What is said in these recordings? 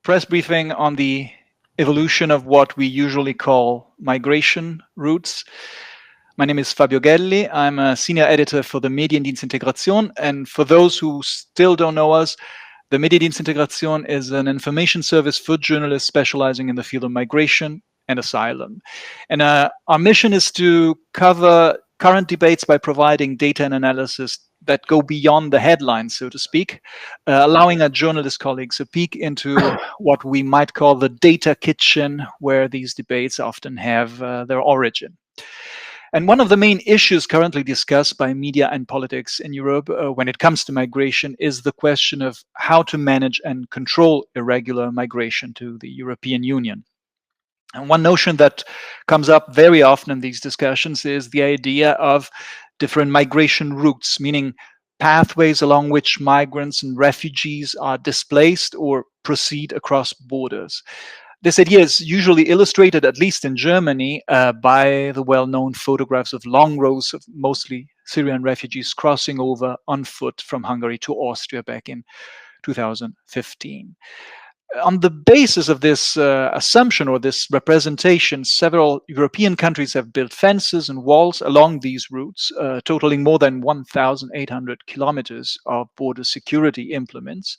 press briefing on the evolution of what we usually call migration routes. My name is Fabio Gelli. I'm a senior editor for the Mediendienst Integration. And for those who still don't know us, the Mediendienst Integration is an information service for journalists specializing in the field of migration and asylum. And our mission is to cover current debates by providing data and analysis that go beyond the headlines, so to speak, allowing our journalist colleagues a peek into what we might call the data kitchen, where these debates often have their origin. And one of the main issues currently discussed by media and politics in Europe when it comes to migration is the question of how to manage and control irregular migration to the European Union. And one notion that comes up very often in these discussions is the idea of different migration routes, meaning pathways along which migrants and refugees are displaced or proceed across borders. This idea is usually illustrated, at least in Germany, by the well-known photographs of long rows of mostly Syrian refugees crossing over on foot from Hungary to Austria back in 2015. On the basis of this assumption or this representation, several European countries have built fences and walls along these routes, totaling more than 1,800 kilometers of border security implements.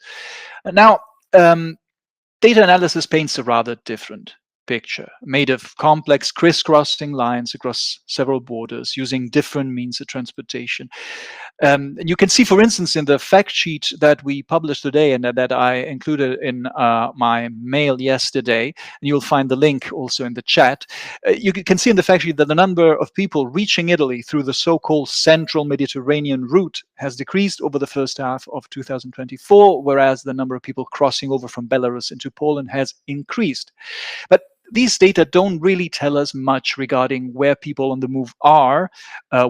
Now, data analysis paints a rather different picture, made of complex crisscrossing lines across several borders using different means of transportation. And you can see, for instance, in the fact sheet that we published today and that I included in my mail yesterday, and you'll find the link also in the chat, you can see in the fact sheet that the number of people reaching Italy through the so-called central Mediterranean route has decreased over the first half of 2024, whereas the number of people crossing over from Belarus into Poland has increased. But these data don't really tell us much regarding where people on the move are,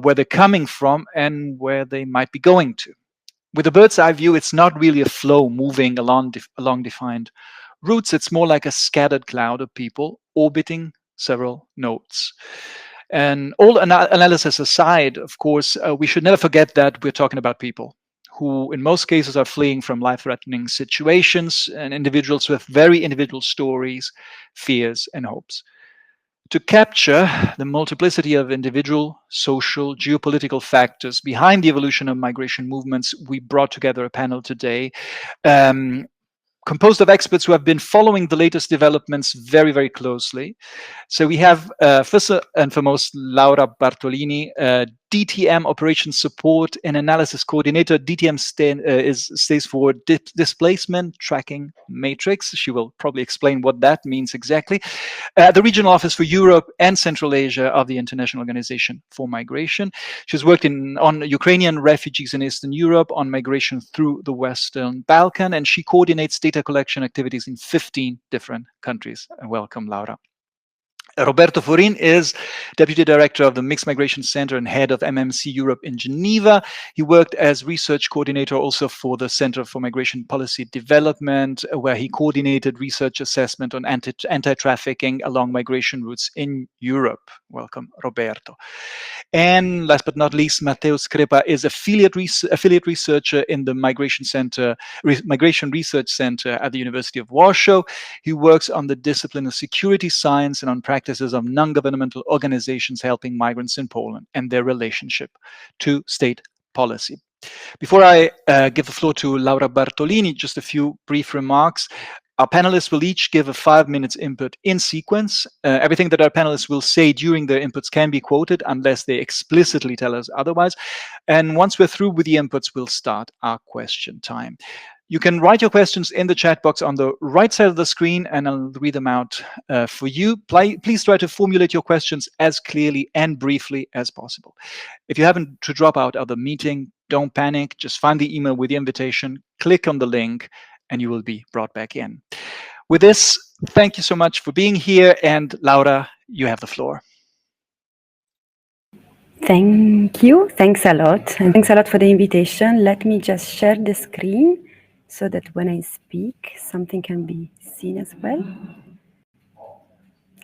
where they're coming from, and where they might be going to. With a bird's eye view, it's not really a flow moving along defined routes. It's more like a scattered cloud of people orbiting several nodes. And all analysis aside, of course, we should never forget that we're talking about people who in most cases are fleeing from life-threatening situations, and individuals with very individual stories, fears, and hopes. To capture the multiplicity of individual, social, geopolitical factors behind the evolution of migration movements, we brought together a panel today composed of experts who have been following the latest developments very, very closely. So we have, first and foremost, Laura Bartolini, DTM Operations Support and Analysis Coordinator. DTM stays for Displacement Tracking Matrix. She will probably explain what that means exactly. The Regional Office for Europe and Central Asia of the International Organization for Migration. She's worked on Ukrainian refugees in Eastern Europe, on migration through the Western Balkan, and she coordinates data collection activities in 15 different countries. Welcome, Laura. Roberto Forin is Deputy Director of the Mixed Migration Center and Head of MMC-Europe in Geneva. He worked as Research Coordinator also for the Center for Migration Policy Development, where he coordinated research assessment on anti-trafficking along migration routes in Europe. Welcome, Roberto. And last but not least, Mateusz Krępa is affiliate researcher in the Migration Research Center at the University of Warschau. He works on the discipline of security science and on practices of non-governmental organizations helping migrants in Poland and their relationship to state policy. Before I give the floor to Laura Bartolini, just a few brief remarks. Our panelists will each give a 5 minutes input in sequence. Everything that our panelists will say during their inputs can be quoted unless they explicitly tell us otherwise. And once we're through with the inputs, we'll start our question time. You can write your questions in the chat box on the right side of the screen, and I'll read them out for you. Please try to formulate your questions as clearly and briefly as possible. If you happen to drop out of the meeting, don't panic. Just find the email with the invitation, click on the link, and you will be brought back in. With this, thank you so much for being here. And Laura, you have the floor. Thank you. Thanks a lot. And thanks a lot for the invitation. Let me just share the screen so that when I speak, something can be seen as well.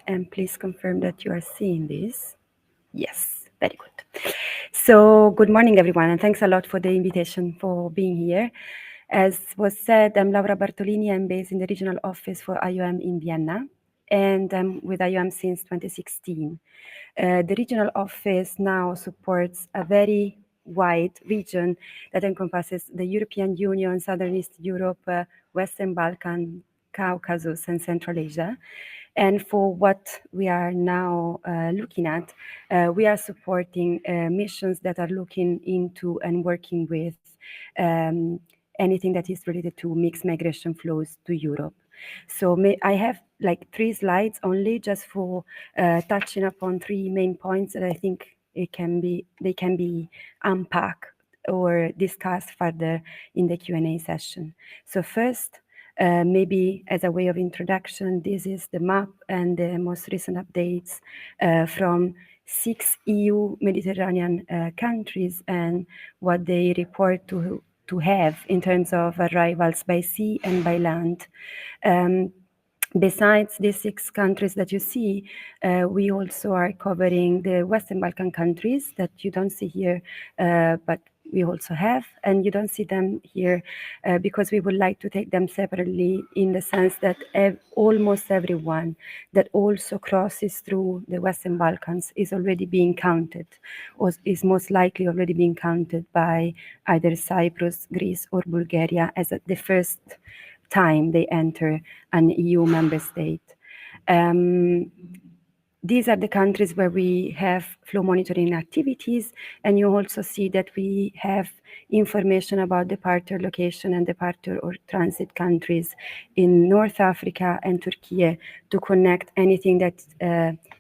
And please confirm that you are seeing this. Yes, very good. So good morning, everyone. And thanks a lot for the invitation for being here. As was said, I'm Laura Bartolini. I'm based in the regional office for IOM in Vienna, and I'm with IOM since 2016. The regional office now supports a very wide region that encompasses the European Union, Southern East Europe, Western Balkan, Caucasus, and Central Asia. And for what we are now looking at, we are supporting missions that are looking into and working with anything that is related to mixed migration flows to Europe. So I have like 3 slides only just for touching upon 3 main points that I think they can be unpacked or discussed further in the Q&A session. So first, maybe as a way of introduction, this is the map and the most recent updates from 6 EU Mediterranean countries and what they report to have in terms of arrivals by sea and by land. Besides these 6 countries that you see, we also are covering the Western Balkan countries that you don't see here, but we also have, and you don't see them here because we would like to take them separately in the sense that almost everyone that also crosses through the Western Balkans is already being counted, or is most likely already being counted by either Cyprus, Greece, or Bulgaria as the first time they enter an EU member state. These are the countries where we have flow monitoring activities, and you also see that we have information about departure location and departure or transit countries in North Africa and Turkey to connect anything that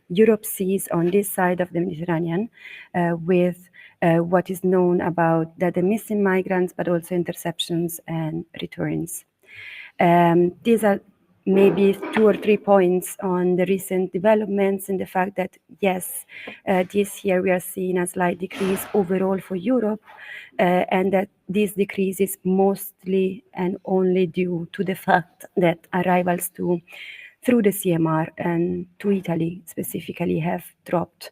Europe sees on this side of the Mediterranean with what is known about the missing migrants, but also interceptions and returns. These are maybe 2 or 3 points on the recent developments and the fact that, yes, this year we are seeing a slight decrease overall for Europe, and that this decrease is mostly and only due to the fact that arrivals through the CMR and to Italy specifically have dropped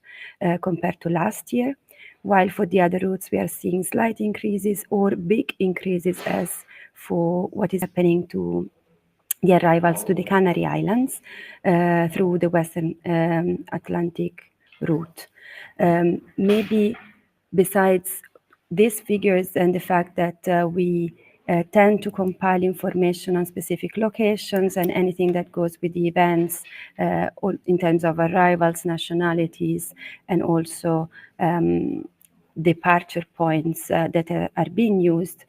compared to last year, while for the other routes we are seeing slight increases or big increases as for what is happening to the arrivals to the Canary Islands through the Western Atlantic route. Maybe besides these figures and the fact that we tend to compile information on specific locations and anything that goes with the events in terms of arrivals, nationalities, and also departure points that are being used.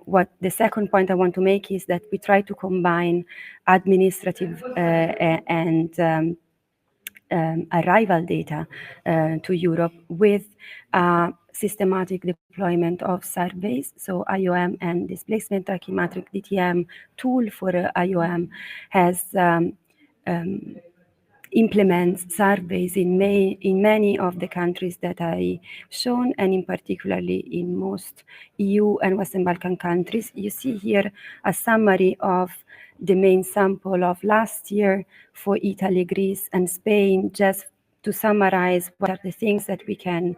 What the second point I want to make is that we try to combine administrative and arrival data to Europe with systematic deployment of surveys. So IOM and Displacement Tachymetric DTM tool for IOM has implements surveys in many of the countries that I shown, and in particularly in most EU and Western Balkan countries. You see here a summary of the main sample of last year for Italy, Greece, and Spain, just to summarize what are the things that we can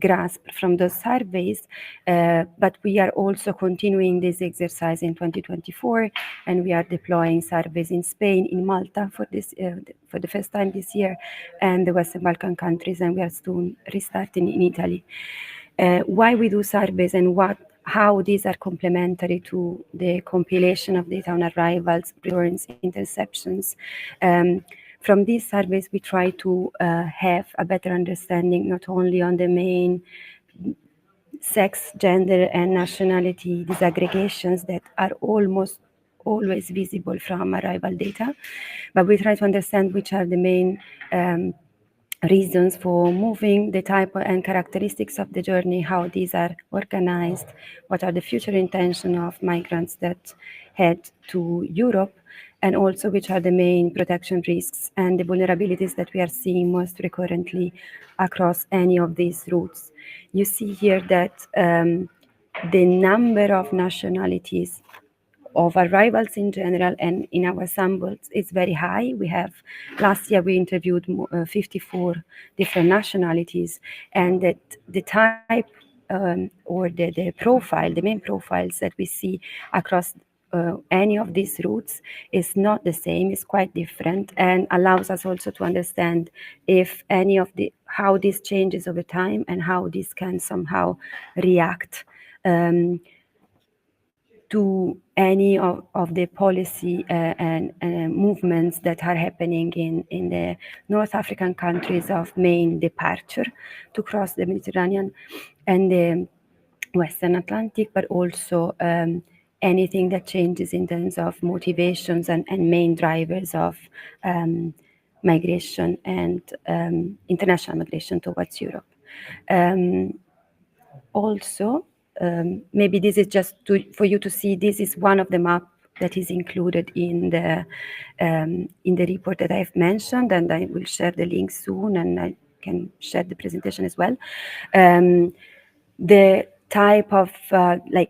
grasp from those surveys. But we are also continuing this exercise in 2024, and we are deploying surveys in Spain, in Malta for the first time this year, and the Western Balkan countries, and we are soon restarting in Italy. Why we do surveys and how these are complementary to the compilation of data on arrivals, returns, interceptions. From these surveys, we try to have a better understanding not only on the main sex, gender, and nationality disaggregations that are almost always visible from arrival data, but we try to understand which are the main reasons for moving, the type and characteristics of the journey, how these are organized, what are the future intention of migrants that head to Europe, and also which are the main protection risks and the vulnerabilities that we are seeing most recurrently across any of these routes. You see here that the number of nationalities of arrivals in general and in our samples is very high. Last year we interviewed 54 different nationalities, and that the type or the profile, the main profiles that we see across any of these routes is not the same, it's quite different, and allows us also to understand if any of how this changes over time and how this can somehow react to any of the policy and movements that are happening in the North African countries of main departure to cross the Mediterranean and the Western Atlantic, but also anything that changes in terms of motivations and main drivers of migration and international migration towards Europe. Also, maybe this is just for you to see, this is one of the maps that is included in the report that I've mentioned, and I will share the link soon, and I can share the presentation as well. The type of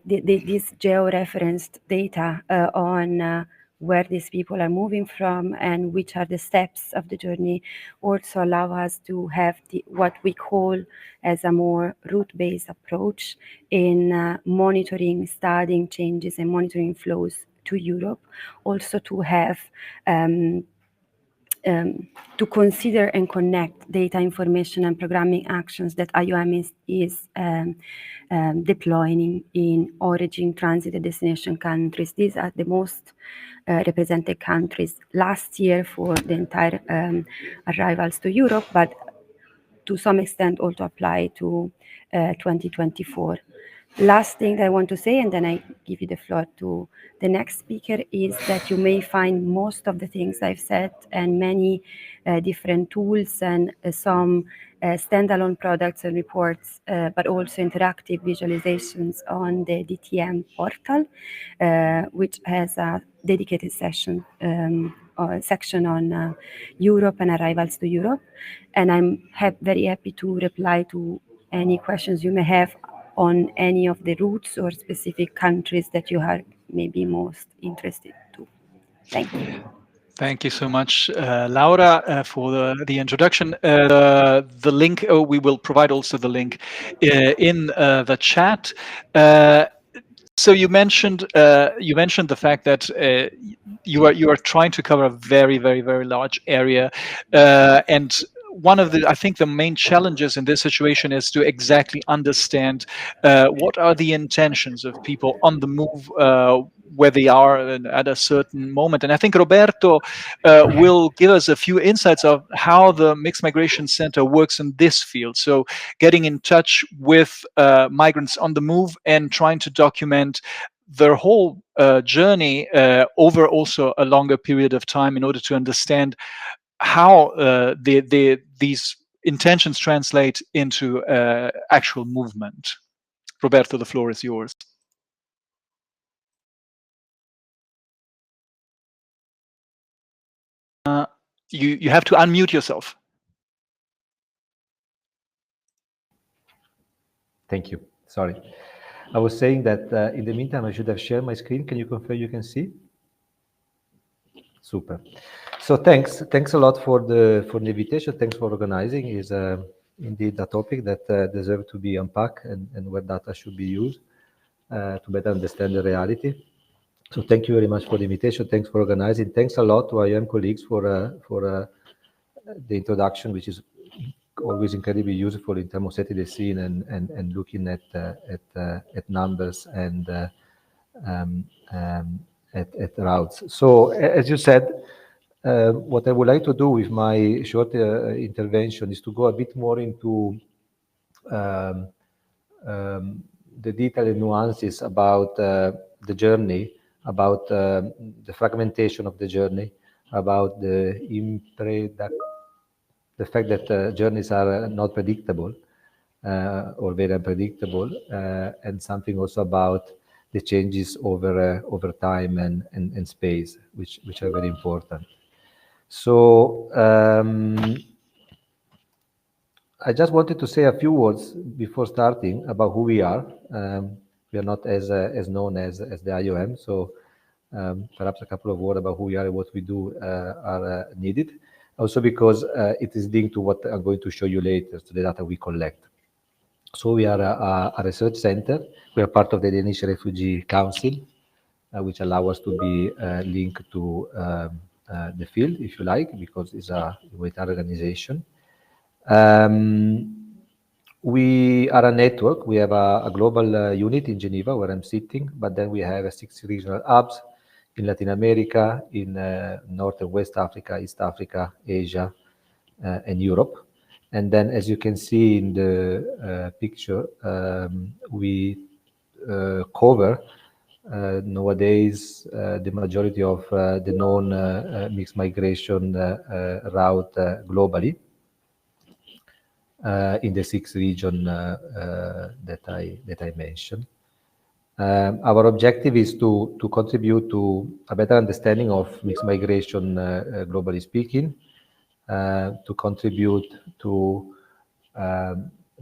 this geo-referenced data on where these people are moving from and which are the steps of the journey also allow us to have what we call as a more route-based approach in monitoring, studying changes and monitoring flows to Europe. Also to have to consider and connect data information and programming actions that IOM is deploying in origin, transit, and destination countries. These are the most represented countries last year for the entire arrivals to Europe, but to some extent also apply to 2024. Last thing I want to say, and then I give you the floor to the next speaker, is that you may find most of the things I've said and many different tools and some standalone products and reports, but also interactive visualizations on the DTM portal, which has a dedicated section on Europe and arrivals to Europe. And I'm very happy to reply to any questions you may have on any of the routes or specific countries that you are maybe most interested to. Thank you. Thank you so much, Laura, for the introduction. The link, we will provide also the link in the chat. So you mentioned the fact that you are trying to cover a very, very, very large area, and one of I think the main challenges in this situation is to exactly understand what are the intentions of people on the move, where they are at a certain moment. And I think Roberto will give us a few insights of how the Mixed Migration Center works in this field. So getting in touch with migrants on the move and trying to document their whole journey over also a longer period of time in order to understand how these intentions translate into actual movement. Roberto, the floor is yours. You have to unmute yourself. Thank you. Sorry. I was saying that in the meantime, I should have shared my screen. Can you confirm you can see? Super. So thanks a lot for the invitation. Thanks for organizing. Is indeed a topic that deserves to be unpacked and where data should be used to better understand the reality. So thank you very much for the invitation. Thanks for organizing. Thanks a lot to IOM colleagues for the introduction, which is always incredibly useful in terms of setting the scene and looking at numbers and at routes. So as you said, what I would like to do with my short intervention is to go a bit more into the detail and nuances about the journey, about the fragmentation of the journey, about the fact that journeys are not predictable or very unpredictable, and something also about the changes over time and space, which are very important. So I just wanted to say a few words before starting about who we are. We are not as known as the IOM, so perhaps a couple of words about who we are and what we do are needed. Also because it is linked to what I'm going to show you later, to the data we collect. So we are a research center. We are part of the Danish Refugee Council, which allow us to be linked to the field, if you like, because it's a humanitarian organization. We are a network. We have a global unit in Geneva, where I'm sitting, but then we have 6 regional hubs in Latin America, in North and West Africa, East Africa, Asia, and Europe. And then, as you can see in the picture, we cover nowadays the majority of the known mixed migration route globally in the 6 regions that I mentioned. Our objective is to contribute to a better understanding of mixed migration, globally speaking, to contribute to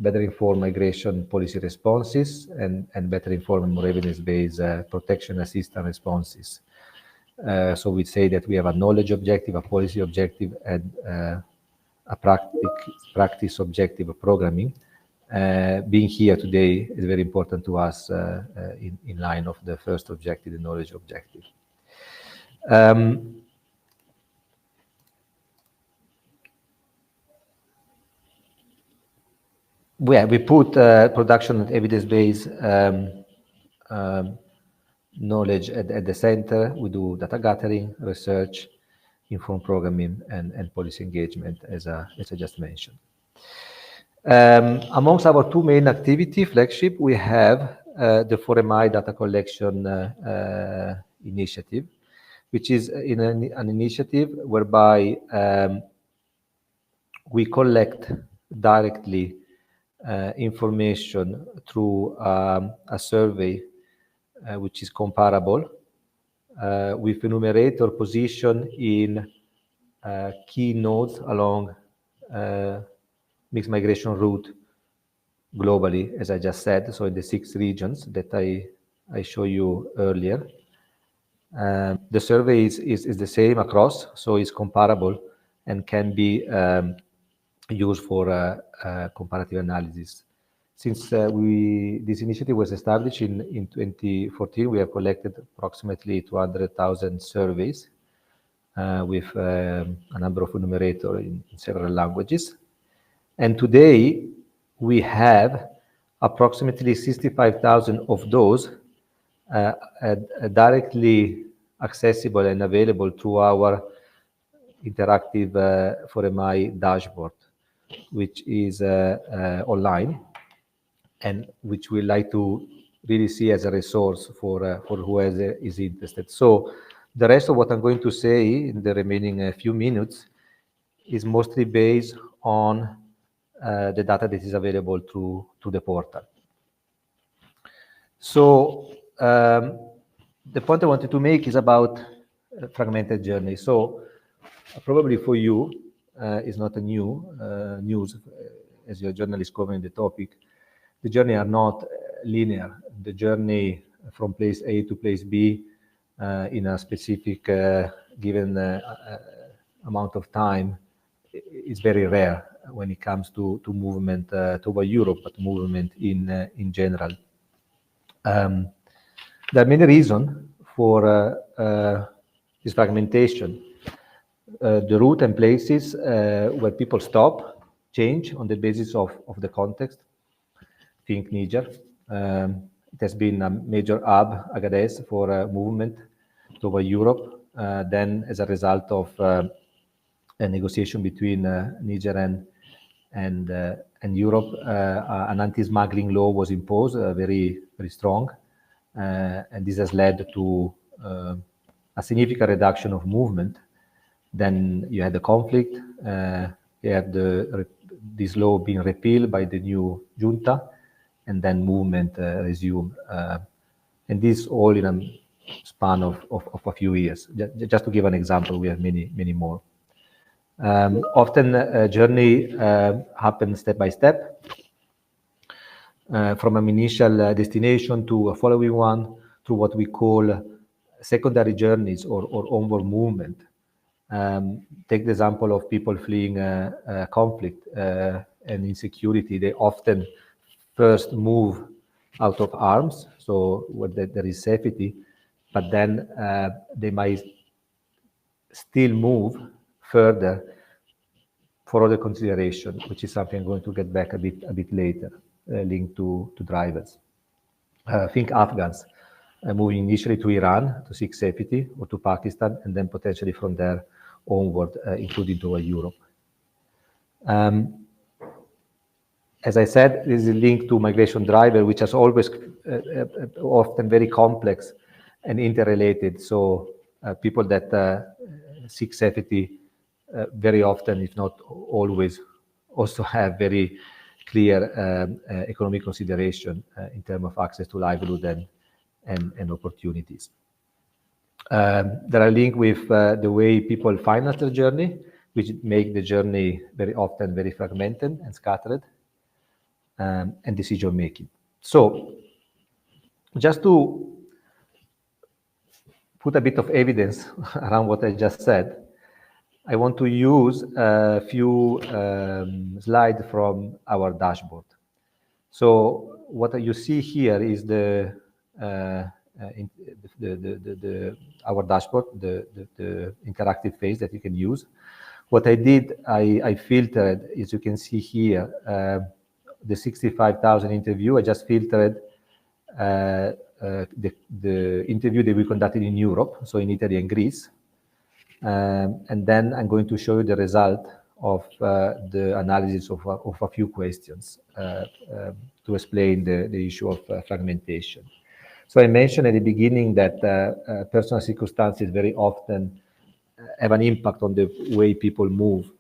better informed migration policy responses and better informed, more evidence-based protection assistance responses. So we say that we have a knowledge objective, a policy objective, and a practice objective of programming. Being here today is very important to us in line of the first objective, the knowledge objective. We put production and evidence-based knowledge at the center. We do data gathering, research, informed programming, and policy engagement, as I just mentioned. Amongst our 2 main activity flagship, we have the Forin data collection initiative, which is an initiative whereby we collect directly information through a survey which is comparable with enumerator position in key nodes along mixed migration route globally, as I just said, so in the 6 regions that I showed you earlier. The survey is the same across, so it's comparable and can be used for comparative analysis. Since this initiative was established in 2014, we have collected approximately 200,000 surveys with a number of enumerators in several languages. And today, we have approximately 65,000 of those directly accessible and available through our interactive Forin dashboard, which is online, and which we like to really see as a resource for whoever is interested. So the rest of what I'm going to say in the remaining few minutes is mostly based on the data that is available through the portal. So the point I wanted to make is about fragmented journey. So probably for you, it's not a new news, as your journalist covering the topic. The journey are not linear. The journey from place A to place B in a specific given amount of time is very rare when it comes to movement toward Europe, but movement in general. There are many reasons for this fragmentation. The route and places where people stop change on the basis of the context. Think Niger. It has been a major hub, Agadez, for movement toward Europe. Then, as a result of a negotiation between Niger and Europe, an anti-smuggling law was imposed, very, very strong. And this has led to a significant reduction of movement. Then you had the conflict, you had this law being repealed by the new junta, and then movement resumed. And this all in a span of a few years. Just to give an example, we have many, many more. Often a journey happens step by step, from an initial destination to a following one, through what we call secondary journeys or onward movement. Take the example of people fleeing conflict and insecurity. They often first move out of arms, so where there is safety, but then they might still move further for other consideration, which is something I'm going to get back a bit later, linked to drivers. Think Afghans moving initially to Iran to seek safety, or to Pakistan, and then potentially from there onward, including toward Europe. As I said, this is linked to migration driver, which is always often very complex and interrelated. So people that seek safety very often, if not always, also have very clear economic consideration in terms of access to livelihood and opportunities. There are linked with the way people finance their journey, which make the journey very often very fragmented and scattered, and decision making. So just to put a bit of evidence around what I just said, I want to use a few slides from our dashboard. So what you see here is our dashboard, the interactive phase that you can use. What I did, I filtered, as you can see here, the 65,000 interview. I just filtered the interview that we conducted in Europe, so in Italy and Greece. And then I'm going to show you the result of the analysis of a few questions to explain the issue of fragmentation. So I mentioned at the beginning that personal circumstances very often have an impact on the way people move.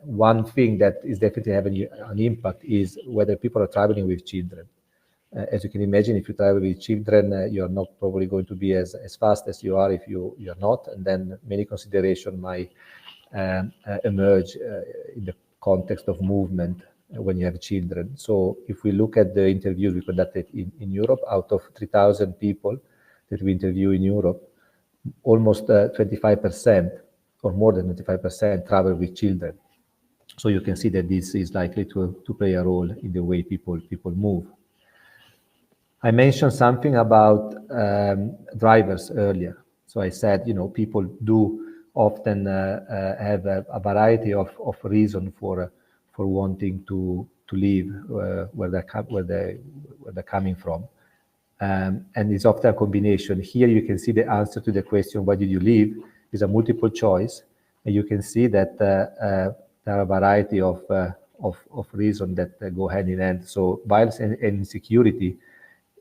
One thing that is definitely having an impact is whether people are traveling with children. As you can imagine, if you travel with children, you're not probably going to be as fast as you are if you're not, and then many considerations might emerge in the context of movement when you have children. So if we look at the interviews we conducted in Europe, out of 3,000 people that we interview in Europe, almost 25% or more than 25% travel with children. So you can see that this is likely to play a role in the way people move. I mentioned something about drivers earlier. So I said, people do often have a variety of reasons for wanting to leave where they're coming from. And it's often a combination. Here you can see the answer to the question, why did you leave, is a multiple choice. And you can see that there are a variety of reasons that go hand in hand. So violence and insecurity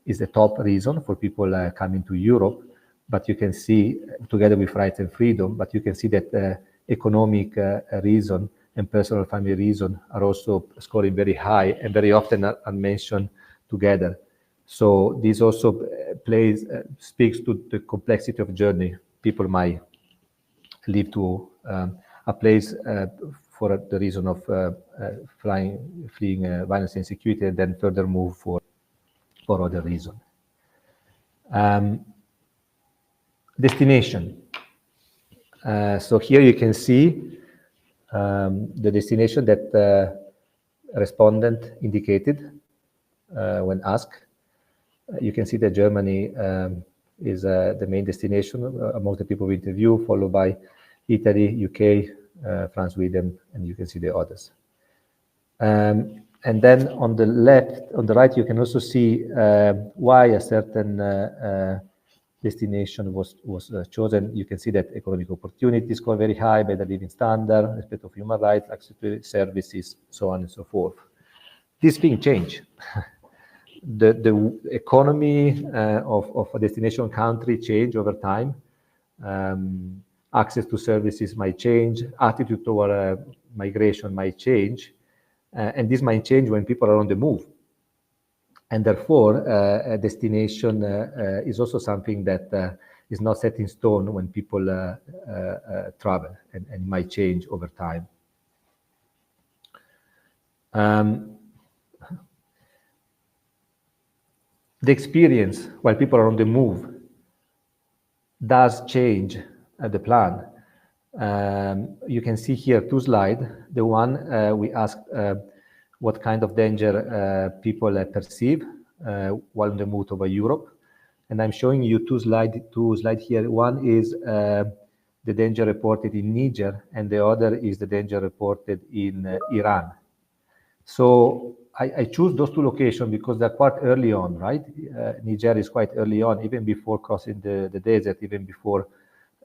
is the top reason for people coming to Europe. But you can see, together with rights and freedom, but you can see that economic reason and personal family reason are also scoring very high and very often are mentioned together. So this also speaks to the complexity of journey. People might leave to a place for the reason of fleeing violence and insecurity, and then further move for other reasons. Destination. So here you can see the destination that respondent indicated when asked. You can see that Germany is the main destination among the people we interview, followed by Italy, UK, France, Sweden, and you can see the others. And then on the right, you can also see why a certain destination was chosen. You can see that economic opportunities score very high, better living standard, respect of human rights, access to services, so on and so forth. This thing change. The economy of a destination country change over time. Access to services might change. Attitude toward migration might change. And this might change when people are on the move. And therefore, a destination is also something that is not set in stone when people travel and might change over time. The experience while people are on the move does change the plan. You can see here two slides. The one we asked what kind of danger people perceive while on the move over Europe. And I'm showing you two slides here. One is the danger reported in Niger, and the other is the danger reported in Iran. So I choose those two locations because they're quite early on, right? Niger is quite early on, even before crossing the desert, even before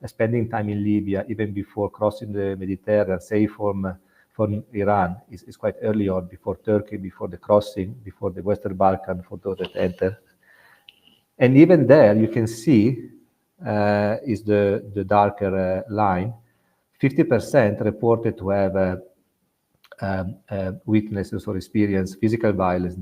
spending time in Libya, even before crossing the Mediterranean, say from Iran, is quite early on, before Turkey, before the crossing, before the Western Balkan, for those that enter. And even there, you can see is the darker line. 50% reported to have witnesses or experience physical violence,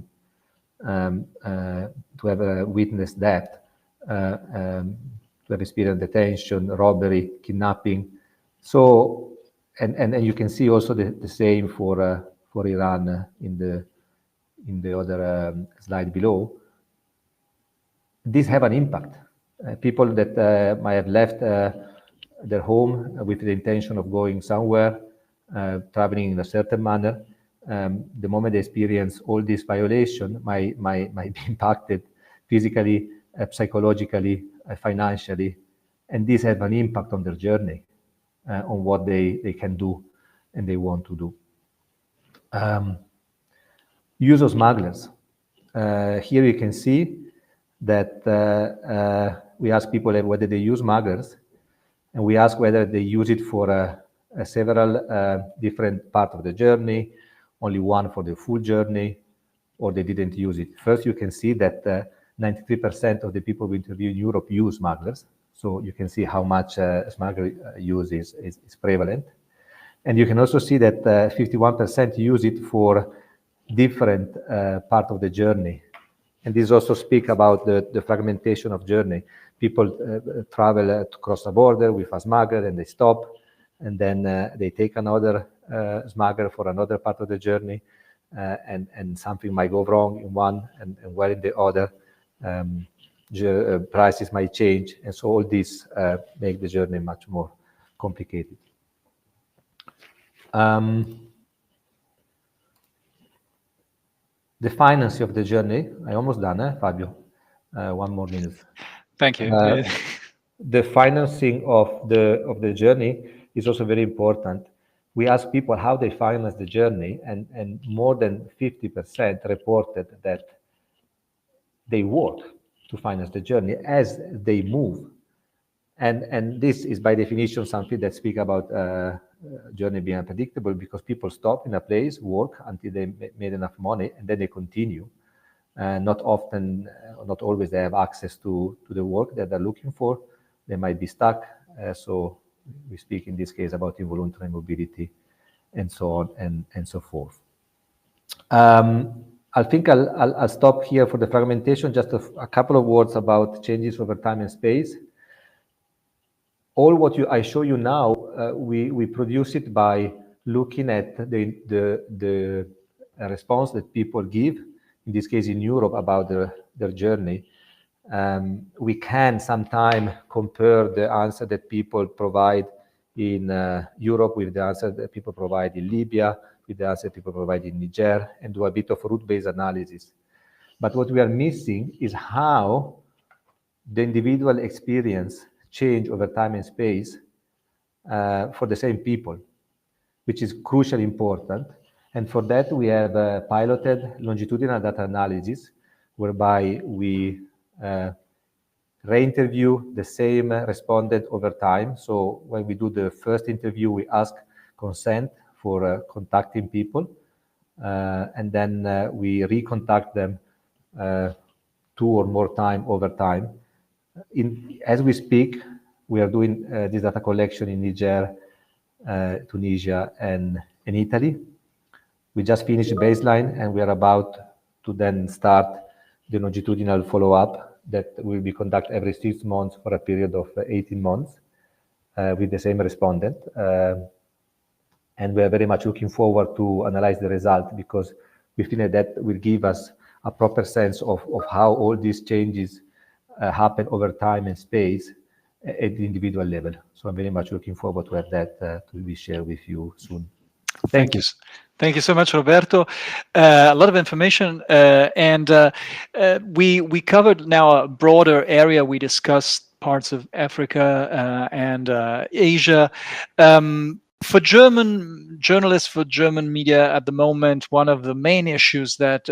to have witnessed that, to have experienced detention, robbery, kidnapping. So, and you can see also the same for Iran in the other slide below. These have an impact. People that might have left their home with the intention of going somewhere, traveling in a certain manner, the moment they experience all this violation might be impacted physically, psychologically, financially, and these have an impact on their journey, on what they can do and they want to do. Use of smugglers. Here you can see that we ask people whether they use smugglers, and we ask whether they use it for several different parts of the journey, only one for the full journey, or they didn't use it. First, you can see that 93% of the people we interview in Europe use smugglers. So you can see how much smuggler use is prevalent. And you can also see that 51% use it for different part of the journey. And this also speaks about the fragmentation of journey. People travel to cross a border with a smuggler and they stop, and then they take another smuggler for another part of the journey, and something might go wrong in one and well in the other. Prices might change, and so all this make the journey much more complicated. The financing of the journey. I almost done, Fabio. 1 more minute. Thank you. The financing of the journey is also very important. We ask people how they finance the journey, and more than 50% reported that they work to finance the journey as they move. And this is by definition something that speaks about journey being unpredictable, because people stop in a place, work until they made enough money, and then they continue. Not often, not always they have access to the work that they're looking for. They might be stuck. So we speak in this case about involuntary mobility and so on and so forth. I think I'll stop here for the fragmentation. Just a couple of words about changes over time and space. All what I show you now, we produce it by looking at the response that people give, in this case in Europe, about their journey. We can sometimes compare the answer that people provide in Europe with the answer that people provide in Libya, with the answer people provide in Niger, and do a bit of route-based analysis. But what we are missing is how the individual experience change over time and space for the same people, which is crucially important. And for that, we have piloted longitudinal data analysis, whereby we re-interview the same respondent over time. So when we do the first interview, we ask consent for contacting people, and then we recontact them 2 or more times over time. As we speak, we are doing this data collection in Niger, Tunisia, and in Italy. We just finished baseline, and we are about to then start the longitudinal follow-up that will be conducted every 6 months for a period of 18 months with the same respondent. And we are very much looking forward to analyze the result, because we think that will give us a proper sense of how all these changes happen over time and space at the individual level. So I'm very much looking forward to have that to be shared with you soon. Thank you. Thank you so much, Roberto. A lot of information, and we covered now a broader area. We discussed parts of Africa and Asia. For German journalists, for German media at the moment, one of the main issues that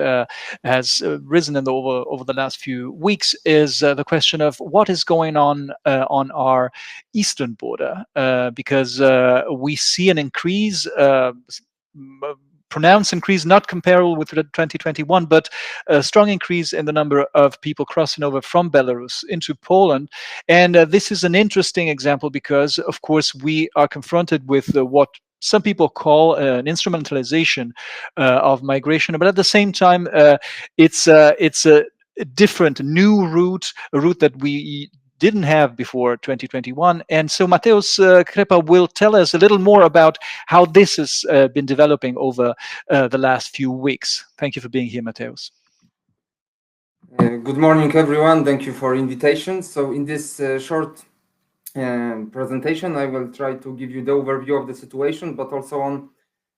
has risen over the last few weeks is the question of what is going on our eastern border, because we see an increase, pronounced increase, not comparable with 2021, but a strong increase in the number of people crossing over from Belarus into Poland. And this is an interesting example because, of course, we are confronted with what some people call an instrumentalization of migration, but at the same time, it's a different new route, a route that we didn't have before 2021. And so Mateusz Krępa will tell us a little more about how this has been developing over the last few weeks. Thank you for being here, Mateusz. Good morning, everyone. Thank you for invitation. So in this short presentation, I will try to give you the overview of the situation, but also on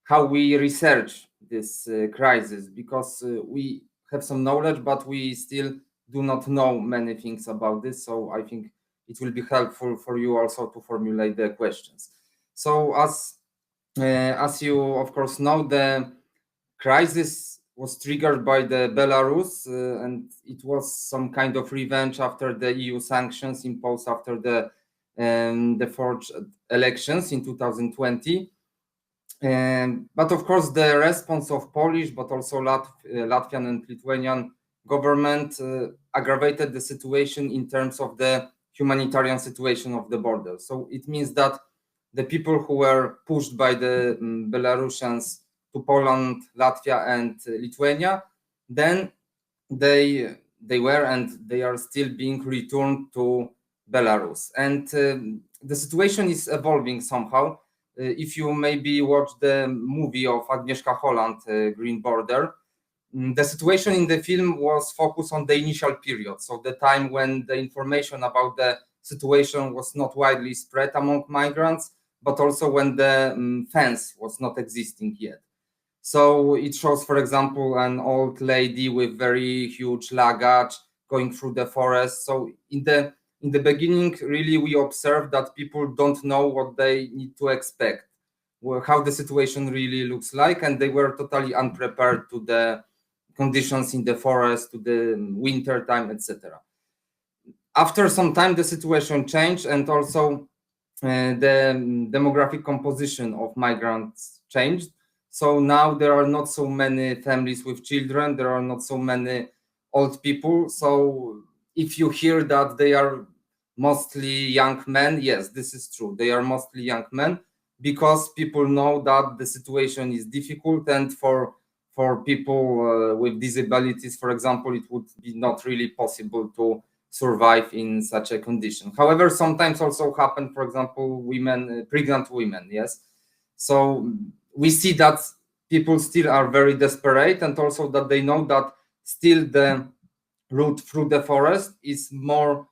how we research this crisis, because we have some knowledge, but we still do not know many things about this. So I think it will be helpful for you also to formulate the questions. So as you of course know, the crisis was triggered by the Belarus, and it was some kind of revenge after the EU sanctions imposed after the forged elections in 2020. But of course, the response of Polish, but also Latvian and Lithuanian government aggravated the situation in terms of the humanitarian situation of the border. So it means that the people who were pushed by the Belarusians to Poland, Latvia, and Lithuania, then they were and they are still being returned to Belarus. And the situation is evolving somehow. If you maybe watch the movie of Agnieszka Holland, Green Border, the situation in the film was focused on the initial period, so the time when the information about the situation was not widely spread among migrants, but also when the fence was not existing yet. So it shows, for example, an old lady with very huge luggage going through the forest. So in the beginning, really, we observed that people don't know what they need to expect, how the situation really looks like, and they were totally unprepared to the conditions in the forest, to the winter time, etc. After some time, the situation changed, and also the demographic composition of migrants changed. So now there are not so many families with children, there are not so many old people. So if you hear that they are mostly young men, yes, this is true. They are mostly young men because people know that the situation is difficult, and for people with disabilities, for example, it would be not really possible to survive in such a condition. However, sometimes also happen, for example, women, pregnant women, yes. So we see that people still are very desperate, and also that they know that still the route through the forest is more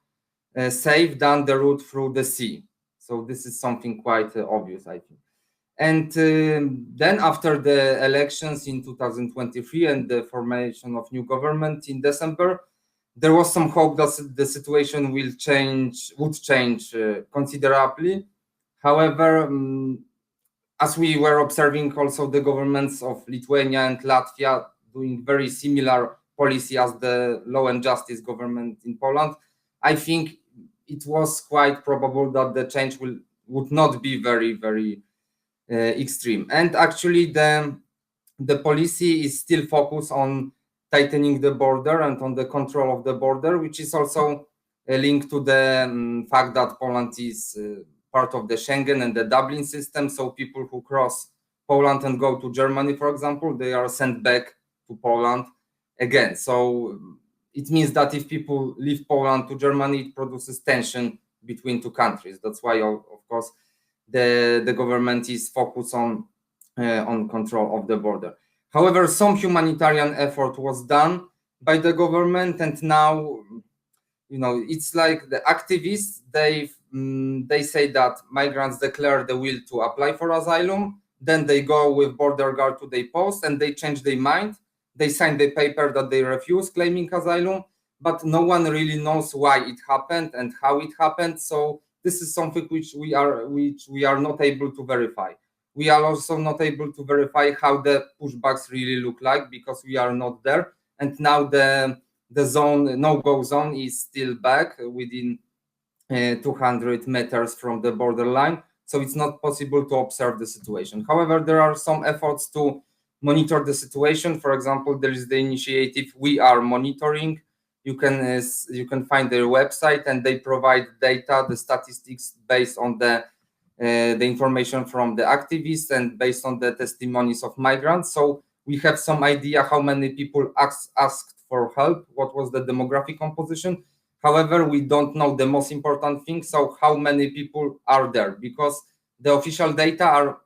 safe than the route through the sea. So this is something quite obvious, I think. And then after the elections in 2023 and the formation of new government in December, there was some hope that the situation would change considerably. However, as we were observing also the governments of Lithuania and Latvia doing very similar policy as the Law and Justice government in Poland, I think it was quite probable that the change would not be very, very extreme. And actually the policy is still focused on tightening the border and on the control of the border, which is also linked to the fact that Poland is part of the Schengen and the Dublin system. So people who cross Poland and go to Germany, for example, they are sent back to Poland again. So it means that if people leave Poland to Germany, it produces tension between two countries. That's why, of course, the government is focused on control of the border. However, some humanitarian effort was done by the government, and now, you know, it's like the activists, they say that migrants declare the will to apply for asylum, then they go with border guard to their post and they change their mind. They sign the paper that they refuse claiming asylum, but no one really knows why it happened and how it happened. So this is something which we are not able to verify. We are also not able to verify how the pushbacks really look like because we are not there. And now the zone, no-go zone, is still back within 200 meters from the borderline. So it's not possible to observe the situation. However, there are some efforts to monitor the situation. For example, there is the initiative We Are Monitoring. You can find their website, and they provide data, the statistics based on the information from the activists and based on the testimonies of migrants. So we have some idea how many people asked for help, what was the demographic composition. However, we don't know the most important thing, so how many people are there, because the official data are,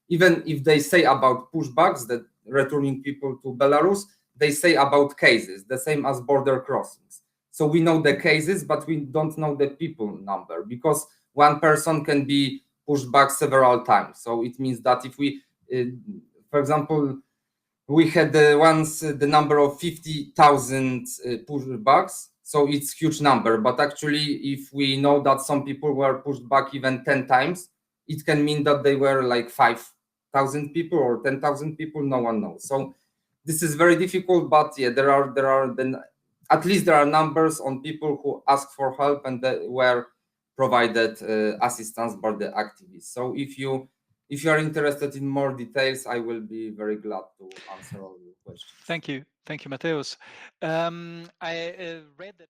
even if they say about pushbacks, that returning people to Belarus, they say about cases, the same as border crossings. So we know the cases, but we don't know the people number, because one person can be pushed back several times. So it means that if we, for example, we had once the number of 50,000 pushbacks, so it's huge number. But actually, if we know that some people were pushed back even 10 times, it can mean that they were like 5,000 people or 10,000 people. No one knows. So this is very difficult. But yeah, there are at least there are numbers on people who asked for help and that were provided assistance by the activists. So if you are interested in more details, I will be very glad to answer all your questions. Thank you, Mateusz. I read that